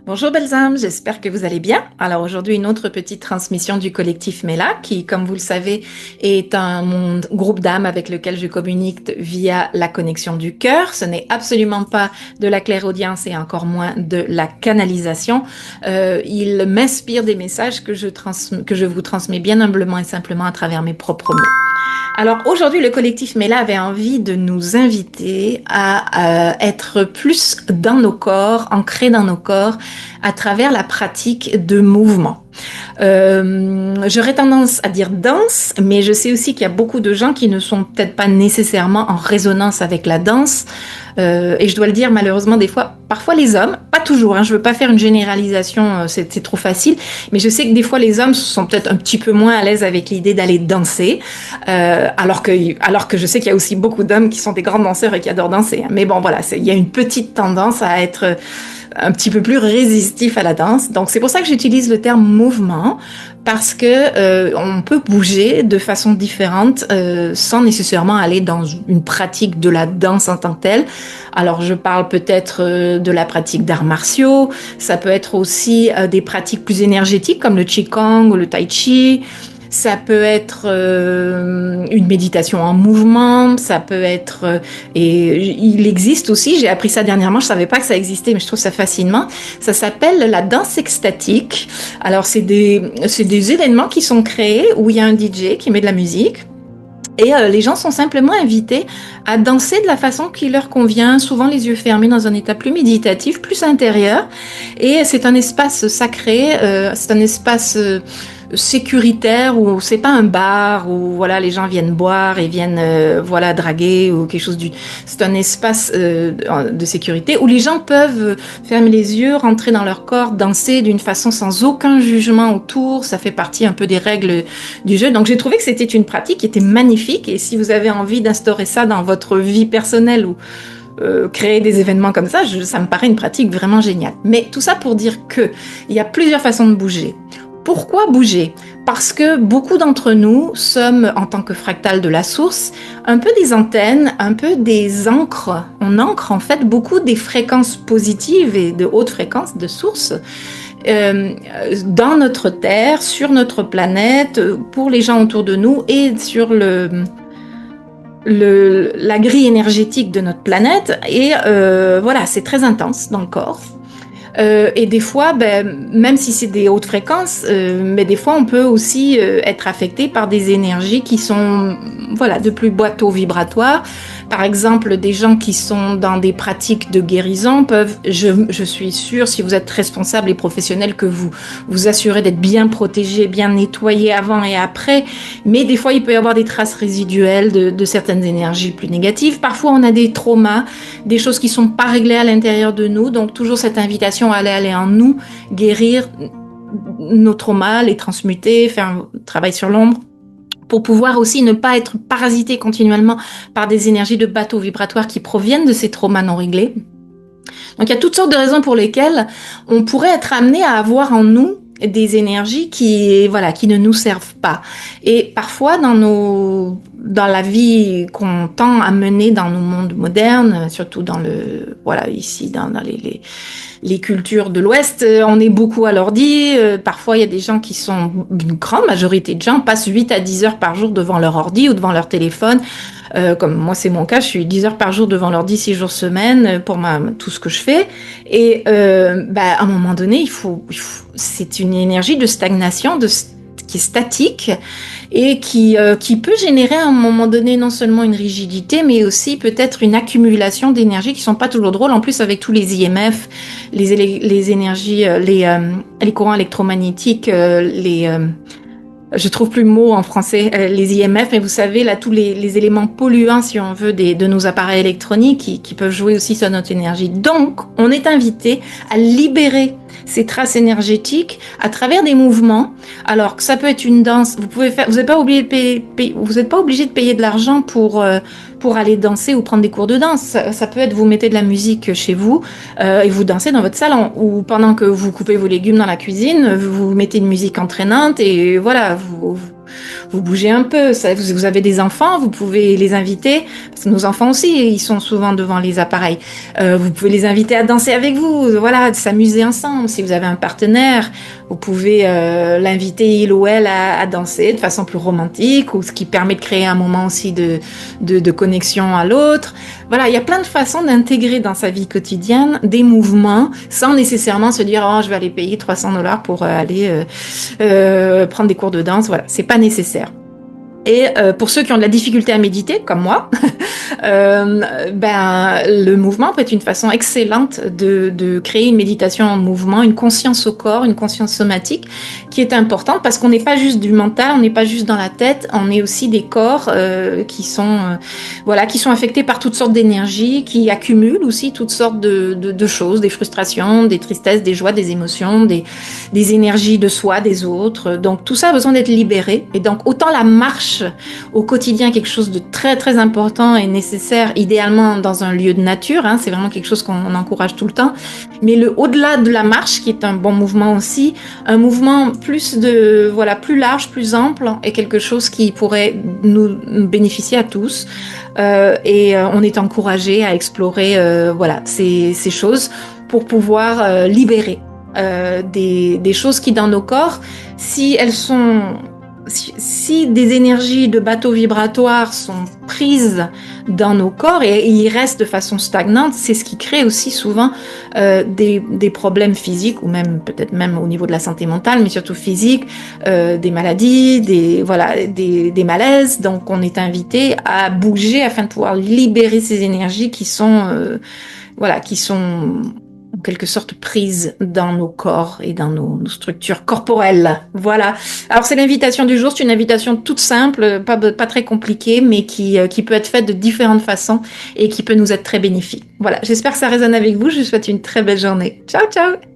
Bonjour belles âmes, j'espère que vous allez bien. Alors aujourd'hui, une autre petite transmission du collectif Mela, qui, comme vous le savez, est un groupe d'âmes avec lequel je communique via la connexion du cœur. Ce n'est absolument pas de la clairaudience et encore moins de la canalisation. Il m'inspire des messages que je vous transmets bien humblement et simplement à travers mes propres mots. Alors aujourd'hui, le collectif Mela avait envie de nous inviter à être plus dans nos corps, ancrés dans nos corps, à travers la pratique de mouvement. J'aurais tendance à dire danse, mais je sais aussi qu'il y a beaucoup de gens qui ne sont peut-être pas nécessairement en résonance avec la danse. Et je dois le dire, malheureusement, des fois, parfois les hommes, pas toujours, hein, je veux pas faire une généralisation, c'est trop facile, mais je sais que des fois les hommes sont peut-être un petit peu moins à l'aise avec l'idée d'aller danser, alors que je sais qu'il y a aussi beaucoup d'hommes qui sont des grands danseurs et qui adorent danser. Hein. Mais bon, voilà, il y a une petite tendance à être un petit peu plus résistif à la danse. Donc c'est pour ça que j'utilise le terme mouvement, parce que on peut bouger de façon différente sans nécessairement aller dans une pratique de la danse en tant que telle. Alors je parle peut-être de la pratique d'arts martiaux, ça peut être aussi des pratiques plus énergétiques comme le qigong ou le tai chi. Ça peut être une méditation en mouvement, ça peut être et il existe aussi, j'ai appris ça dernièrement, je savais pas que ça existait, mais je trouve ça fascinant. Ça s'appelle la danse extatique. Alors c'est des événements qui sont créés où il y a un DJ qui met de la musique. Et les gens sont simplement invités à danser de la façon qui leur convient, souvent les yeux fermés dans un état plus méditatif, plus intérieur. Et c'est un espace sacré, c'est un espace sécuritaire où c'est pas un bar où voilà les gens viennent boire et viennent voilà draguer ou quelque chose du. C'est un espace de sécurité où les gens peuvent fermer les yeux, rentrer dans leur corps, danser d'une façon sans aucun jugement autour. Ça fait partie un peu des règles du jeu. Donc j'ai trouvé que c'était une pratique qui était magnifique et si vous avez envie d'instaurer ça dans votre vie personnelle ou créer des événements comme ça, ça me paraît une pratique vraiment géniale. Mais tout ça pour dire que il y a plusieurs façons de bouger. Pourquoi bouger? Parce que beaucoup d'entre nous sommes, en tant que fractal de la source, un peu des antennes, un peu des ancres. On ancre en fait beaucoup des fréquences positives et de hautes fréquences de source dans notre Terre, sur notre planète, pour les gens autour de nous et sur la grille énergétique de notre planète. Et voilà, c'est très intense dans le corps. Et des fois, même si c'est des hautes fréquences, mais des fois on peut aussi être affecté par des énergies qui sont voilà de plus bas taux vibratoire. Par exemple, des gens qui sont dans des pratiques de guérison peuvent, je suis sûre, si vous êtes responsable et professionnel, que vous vous assurez d'être bien protégé, bien nettoyé avant et après. Mais des fois, il peut y avoir des traces résiduelles de certaines énergies plus négatives. Parfois, on a des traumas, des choses qui sont pas réglées à l'intérieur de nous. Donc, toujours cette invitation à aller en nous, guérir nos traumas, les transmuter, faire un travail sur l'ombre, pour pouvoir aussi ne pas être parasité continuellement par des énergies de bateau vibratoire qui proviennent de ces traumas non réglés. Donc il y a toutes sortes de raisons pour lesquelles on pourrait être amené à avoir en nous des énergies qui ne nous servent pas. Et parfois dans la vie qu'on tend à mener dans nos mondes modernes, surtout ici dans les cultures de l'Ouest, on est beaucoup à l'ordi. Parfois, il y a des gens une grande majorité de gens passent 8 à 10 heures par jour devant leur ordi ou devant leur téléphone. Comme moi, c'est mon cas, je suis 10 heures par jour devant l'ordi, 6 jours semaine pour tout ce que je fais. Et à un moment donné, c'est une énergie de stagnation, qui est statique et qui peut générer à un moment donné non seulement une rigidité, mais aussi peut-être une accumulation d'énergie qui sont pas toujours drôles. En plus, avec tous les IMF, les énergies, les courants électromagnétiques, je trouve plus le mot en français, les IMF, mais vous savez, là, tous les éléments polluants, si on veut, de nos appareils électroniques qui peuvent jouer aussi sur notre énergie. Donc, on est invité à libérer ces traces énergétiques à travers des mouvements. Alors que ça peut être une danse, vous n'êtes pas obligé de payer de l'argent pour aller danser ou prendre des cours de danse. Ça peut être vous mettez de la musique chez vous et vous dansez dans votre salon ou pendant que vous coupez vos légumes dans la cuisine, vous mettez une musique entraînante et voilà, vous bougez un peu. Ça, vous avez des enfants, vous pouvez les inviter, parce que nos enfants aussi, ils sont souvent devant les appareils. Vous pouvez les inviter à danser avec vous, voilà, de s'amuser ensemble. Si vous avez un partenaire, vous pouvez l'inviter, il ou elle, à danser de façon plus romantique, ou ce qui permet de créer un moment aussi de connexion à l'autre. Voilà, il y a plein de façons d'intégrer dans sa vie quotidienne des mouvements sans nécessairement se dire oh je vais aller payer $300 pour aller prendre des cours de danse. Voilà, c'est pas nécessaire. Et pour ceux qui ont de la difficulté à méditer, comme moi, le mouvement peut être une façon excellente de créer une méditation en mouvement, une conscience au corps, une conscience somatique, qui est importante parce qu'on n'est pas juste du mental, on n'est pas juste dans la tête, on est aussi des corps qui sont affectés par toutes sortes d'énergies, qui accumulent aussi toutes sortes de choses, des frustrations, des tristesses, des joies, des émotions, des énergies de soi, des autres. Donc tout ça a besoin d'être libéré. Et donc autant la marche au quotidien, quelque chose de très très important et nécessaire, idéalement dans un lieu de nature, hein, c'est vraiment quelque chose qu'on encourage tout le temps, mais au-delà de la marche, qui est un bon mouvement aussi, un mouvement plus large, plus ample, est quelque chose qui pourrait nous bénéficier à tous, on est encouragé à explorer ces choses pour pouvoir libérer des choses qui dans nos corps, si des énergies de bateau vibratoire sont prises dans nos corps et y restent de façon stagnante, c'est ce qui crée aussi souvent des problèmes physiques, ou même peut-être même au niveau de la santé mentale, mais surtout physique, des maladies, des malaises. Donc on est invité à bouger afin de pouvoir libérer ces énergies qui sont en quelque sorte prises dans nos corps et dans nos structures corporelles. Voilà. Alors c'est l'invitation du jour, c'est une invitation toute simple, pas très compliquée, mais qui peut être faite de différentes façons et qui peut nous être très bénéfique. Voilà, j'espère que ça résonne avec vous, je vous souhaite une très belle journée. Ciao, ciao!